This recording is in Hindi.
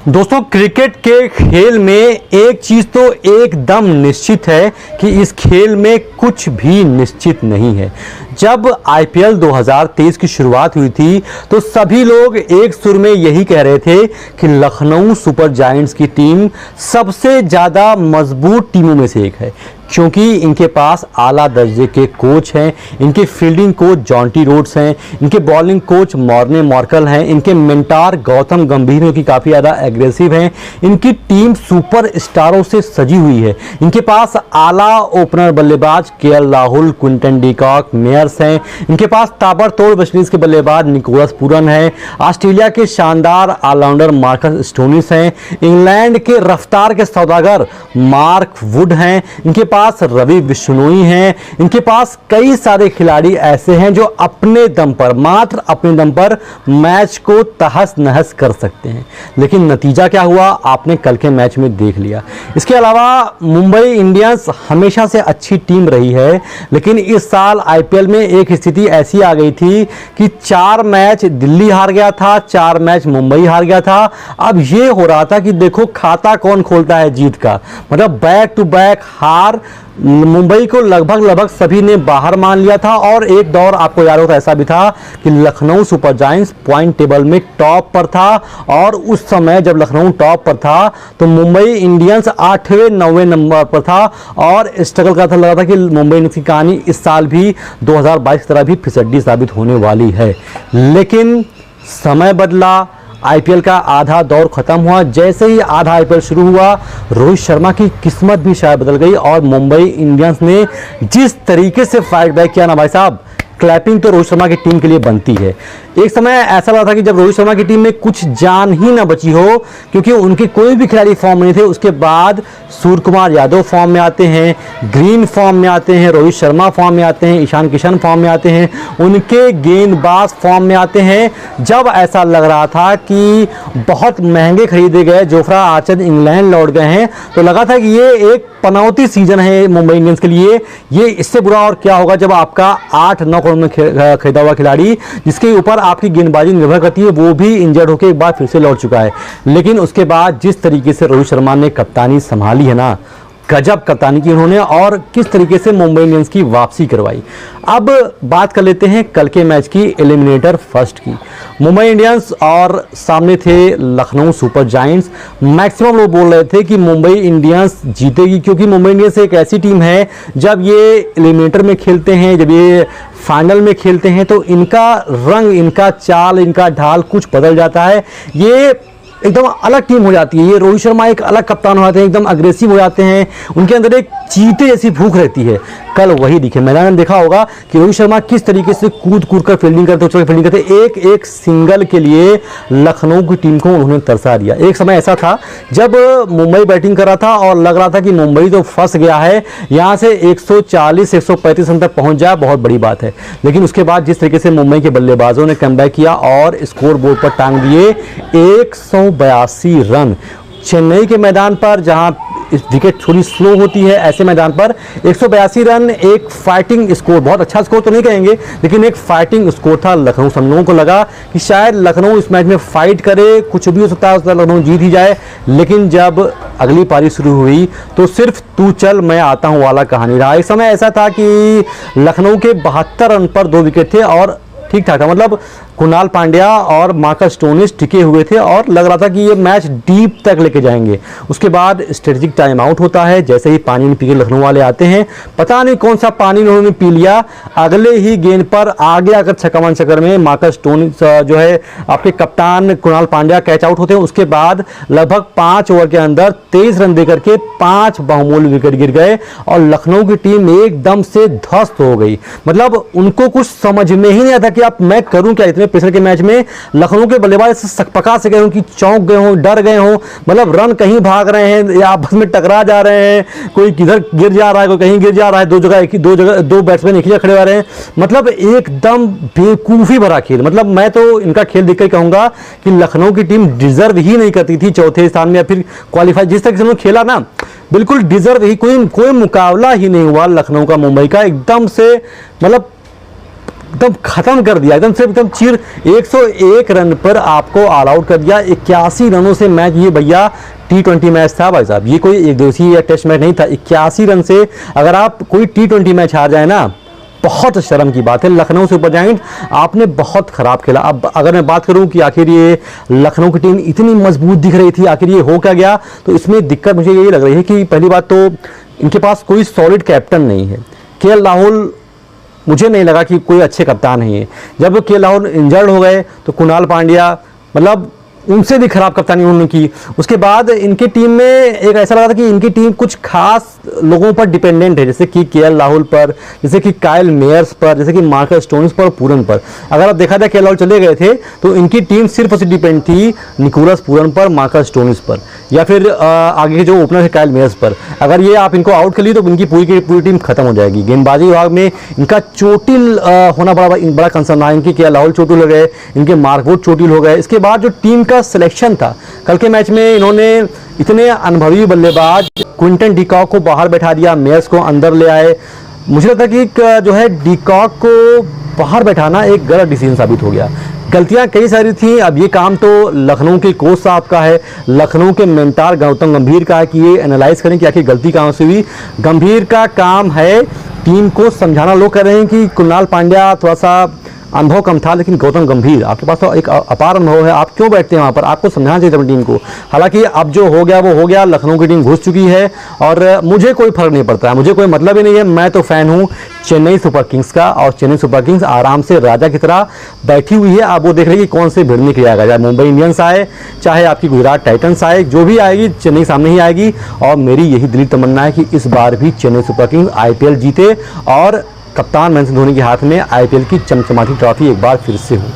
दोस्तों, क्रिकेट के खेल में एक चीज तो एकदम निश्चित है कि इस खेल में कुछ भी निश्चित नहीं है। जब आईपीएल 2023 की शुरुआत हुई थी तो सभी लोग एक सुर में यही कह रहे थे कि लखनऊ सुपर जायंट्स की टीम सबसे ज्यादा मजबूत टीमों में से एक है, क्योंकि इनके पास आला दर्जे के कोच हैं, इनके फील्डिंग कोच जॉन्टी रोड्स हैं, इनके बॉलिंग कोच मॉर्ने मॉर्कल हैं, इनके मेंटार गौतम गंभीर जो कि काफ़ी ज़्यादा एग्रेसिव हैं, इनकी टीम सुपर स्टारों से सजी हुई है, इनके पास आला ओपनर बल्लेबाज KL Rahul, Quinton de Kock, Mayers हैं, इनके पास ताबड़तोड़ वेस्टइंडीज के बल्लेबाज निकोलस पूरन हैं, ऑस्ट्रेलिया के शानदार ऑलराउंडर मार्कस स्टोनिस हैं, इंग्लैंड के रफ्तार के सौदागर मार्क वुड हैं, इनके पास रवि बिश्नोई हैं, इनके पास कई सारे खिलाड़ी ऐसे हैं जो अपने दम पर, मात्र अपने दम पर मैच को तहस नहस कर सकते हैं। लेकिन नतीजा क्या हुआ आपने कल के मैच में देख लिया। इसके अलावा मुंबई इंडियंस हमेशा से अच्छी टीम रही है, लेकिन इस साल आईपीएल में एक स्थिति ऐसी आ गई थी कि 4 मैच दिल्ली हार गया था, 4 मैच मुंबई हार गया था। अब यह हो रहा था कि देखो खाता कौन खोलता है जीत का, मतलब बैक टू बैक हार। मुंबई को लगभग सभी ने बाहर मान लिया था और एक दौर आपको याद होगा ऐसा भी था कि Lucknow super giants point table में टॉप पर था, और उस समय जब लखनऊ टॉप पर था तो मुंबई इंडियंस 8वें 9वें नंबर पर था और स्ट्रगल का था। लगा था कि मुंबई इंडियंस की कहानी इस साल भी 2022 की तरह भी फिसड्डी साबित होने वाली है। लेकिन समय बदला, आईपीएल का आधा दौर खत्म हुआ। जैसे ही आधा आईपीएल शुरू हुआ, रोहित शर्मा की किस्मत भी शायद बदल गई और मुंबई इंडियंस ने जिस तरीके से फाइट बैक किया ना भाई साहब, क्लैपिंग तो रोहित शर्मा की टीम के लिए बनती है। एक समय ऐसा लगा था कि जब रोहित शर्मा की टीम में कुछ जान ही ना बची हो, क्योंकि उनके कोई भी खिलाड़ी फॉर्म में नहीं थे। उसके बाद सूर्य कुमार यादव फॉर्म में आते हैं, ग्रीन फॉर्म में आते हैं, रोहित शर्मा फॉर्म में आते हैं, ईशान किशन फॉर्म में आते हैं, उनके गेंदबाज फॉर्म में आते हैं। जब ऐसा लग रहा था कि बहुत महंगे खरीदे गए जोफ्रा आर्चर इंग्लैंड लौट गए हैं, तो लगा था कि ये एक पनौती सीजन है मुंबई इंडियंस के लिए। ये इससे बुरा और क्या होगा जब आपका 8-9 करोड़ में खरीदा हुआ खिलाड़ी, जिसके ऊपर आपकी गेंदबाजी निर्भर करती है, वो भी इंजर्ड होकर एक बार फिर से लौट चुका है। लेकिन उसके बाद जिस तरीके से रोहित शर्मा ने कप्तानी संभाली है ना, गजब कप्तानी की उन्होंने, और किस तरीके से मुंबई इंडियंस की वापसी करवाई। अब बात कर लेते हैं कल के मैच की एलिमिनेटर फर्स्ट की। मुंबई इंडियंस और सामने थे लखनऊ सुपर जायंट्स। मैक्सिमम लोग बोल रहे थे कि मुंबई इंडियंस जीतेगी, क्योंकि मुंबई इंडियंस एक ऐसी टीम है जब ये एलिमिनेटर में खेलते हैं, जब ये फाइनल में खेलते हैं, तो इनका रंग, इनका चाल, इनका ढाल कुछ बदल जाता है। ये एकदम अलग टीम हो जाती है। ये रोहित शर्मा एक अलग कप्तान हो जाते हैं, एकदम अग्रेसिव हो जाते हैं, उनके अंदर एक चीते जैसी भूख रहती है। कल वही दिखे, मैदान में देखा होगा कि रोहित शर्मा किस तरीके से कूद कर फील्डिंग करते, उछल फील्डिंग करते, एक एक सिंगल के लिए लखनऊ की टीम को उन्होंने तरसा दिया। एक समय ऐसा था जब मुंबई बैटिंग कर रहा था और लग रहा था कि मुंबई तो फंस गया है, यहाँ से 140-135 रन तक पहुंच जाए बहुत बड़ी बात है। लेकिन उसके बाद जिस तरीके से मुंबई के बल्लेबाजों ने कमबैक किया और स्कोर बोर्ड पर टांग दिए 182 रन। चेन्नई के मैदान पर जहां विकेट थोड़ी स्लो होती है, ऐसे मैदान पर 182 रन एक फाइटिंग स्कोर, बहुत अच्छा स्कोर तो नहीं कहेंगे, लेकिन एक फाइटिंग स्कोर था। लखनऊ लोगों को लगा कि शायद लखनऊ इस मैच में फाइट करे, कुछ भी हो सकता है, लखनऊ जीत ही जाए। लेकिन जब अगली पारी शुरू हुई तो सिर्फ तू चल मैं आता हूं वाला कहानी रहा। एक समय ऐसा था कि लखनऊ के 72 रन पर 2 विकेट थे और ठीक ठाक था, मतलब कुणाल पांड्या और मार्कस स्टोनिस टिके हुए थे और लग रहा था कि ये मैच डीप तक लेके जाएंगे। उसके बाद स्ट्रेटेजिक टाइम आउट होता है, जैसे ही पानी पी के लखनऊ वाले आते हैं, पता नहीं कौन सा पानी उन्होंने पी लिया, अगले ही गेंद पर आगे आकर छक्का चक्कर में मार्कस स्टोनिस जो है आपके कप्तान कुणाल पांड्या कैच आउट होते हैं। उसके बाद लगभग 5 ओवर के अंदर 23 रन देकर के 5 बहुमूल्य विकेट गिर गए और लखनऊ की टीम एकदम से ध्वस्त हो गई। मतलब उनको कुछ समझ में ही नहीं आता कि अब मैं करूं क्या। इतने प्रेशर के मैच में लखनऊ के बल्लेबाज सकपका से गए हों कि चौंक गए हों, डर गए हों, मतलब रन कहीं भाग रहे हैं या आपस में टकरा जा रहे हैं, कोई किधर गिर जा रहा है, कोई कहीं गिर जा रहा है, दो बैट्समैन एक ही जगह खड़े हो रहे हैं। मतलब एकदम बेवकूफ़ी भरा खेल। मतलब मैं तो इनका खेल देखकर कहूंगा कि लखनऊ की टीम डिजर्व ही नहीं करती थी चौथे स्थान में या फिर क्वालिफाई। जिस तरीके से उन्होंने खेला ना, बिल्कुल डिजर्व ही, कोई मुकाबला ही नहीं हुआ लखनऊ का मुंबई का। एकदम से मतलब एकदम खत्म कर दिया, एकदम सिर्फ एकदम चीर 101 रन पर आपको ऑल आउट कर दिया। 81 रनों से मैच, ये भैया T20 मैच था भाई साहब, ये कोई एक दिवसीय या टेस्ट मैच नहीं था। 81 रन से अगर आप कोई T20 मैच हार जाए ना, बहुत शर्म की बात है। लखनऊ सुपर जायंट आपने बहुत खराब खेला। अब अगर मैं बात करूं कि आखिर ये लखनऊ की टीम इतनी मजबूत दिख रही थी, आखिर ये हो क्या गया, तो इसमें दिक्कत मुझे यही लग रही है कि पहली बात तो इनके पास कोई सॉलिड कैप्टन नहीं है। केएल राहुल मुझे नहीं लगा कि कोई अच्छे कप्तान है। जब केएल राहुल इंजर्ड हो गए तो कुणाल पांड्या, मतलब उनसे भी खराब कप्तानी उन्होंने की। उसके बाद इनकी टीम में एक ऐसा लगा था कि इनकी टीम कुछ खास लोगों पर डिपेंडेंट है, जैसे कि केएल राहुल पर, जैसे कि काइल मेयर्स पर, जैसे कि मार्कस स्टोनिस पर, पूरन पर। अगर आप देखा था केएल राहुल चले गए थे तो इनकी टीम सिर्फ उसी डिपेंड थी निकोलस पूरन पर, मार्कस स्टोनिस पर, या फिर आगे के जो ओपनर है काइल मेयर्स पर। अगर ये आप इनको आउट कर लिए तो इनकी पूरी की पूरी टीम खत्म हो जाएगी। गेंदबाजी विभाग में इनका चोटिल होना बड़ा कंसर्न है। इनके केएल राहुल चोटिल हो गए, इनके मार्क वुड चोटिल हो गए। इसके बाद जो टीम का सिलेक्शन था, कल के मैच में इन्होंने इतने अनुभवी बल्लेबाज क्विंटन डिकॉक को बाहर बैठा दिया, मेयर्स को अंदर ले आए। मुझे लगता है कि जो है डिकॉक को बाहर बैठाना एक गलत डिसीजन साबित हो गया। गलतियां कई सारी थी। अब ये काम तो लखनऊ के कोच साहब का है, लखनऊ के मेंटार गौतम गंभीर का है कि ये एनालाइज करें कि आखिर गलती कहाँ से हुई। गंभीर का काम है टीम को समझाना। लोग कह रहे हैं कि कुणाल पांड्या थोड़ा सा अनुभव कम था, लेकिन गौतम गंभीर आपके पास तो एक अपार अनुभव है, आप क्यों बैठते हैं वहाँ पर? आपको समझाना चाहिए अपनी टीम को। हालांकि अब जो हो गया वो हो गया, लखनऊ की टीम घुस चुकी है और मुझे कोई फर्क नहीं पड़ता है, मुझे कोई मतलब ही नहीं है। मैं तो फैन हूँ चेन्नई सुपर किंग्स का, और चेन्नई सुपर किंग्स आराम से राजा की तरह बैठी हुई है। अब वो देख रहे हैं कि कौन से भिड़ने के लिए आएगा, चाहे मुंबई इंडियंस आए, चाहे आपकी गुजरात टाइटंस आए, जो भी आएगी चेन्नई सामने ही आएगी। और मेरी यही दिली तमन्ना है कि इस बार भी चेन्नई सुपर किंग्स IPL जीते और कप्तान महेंद्र सिंह धोनी के हाथ में IPL की चमचमाती ट्रॉफी एक बार फिर से हो।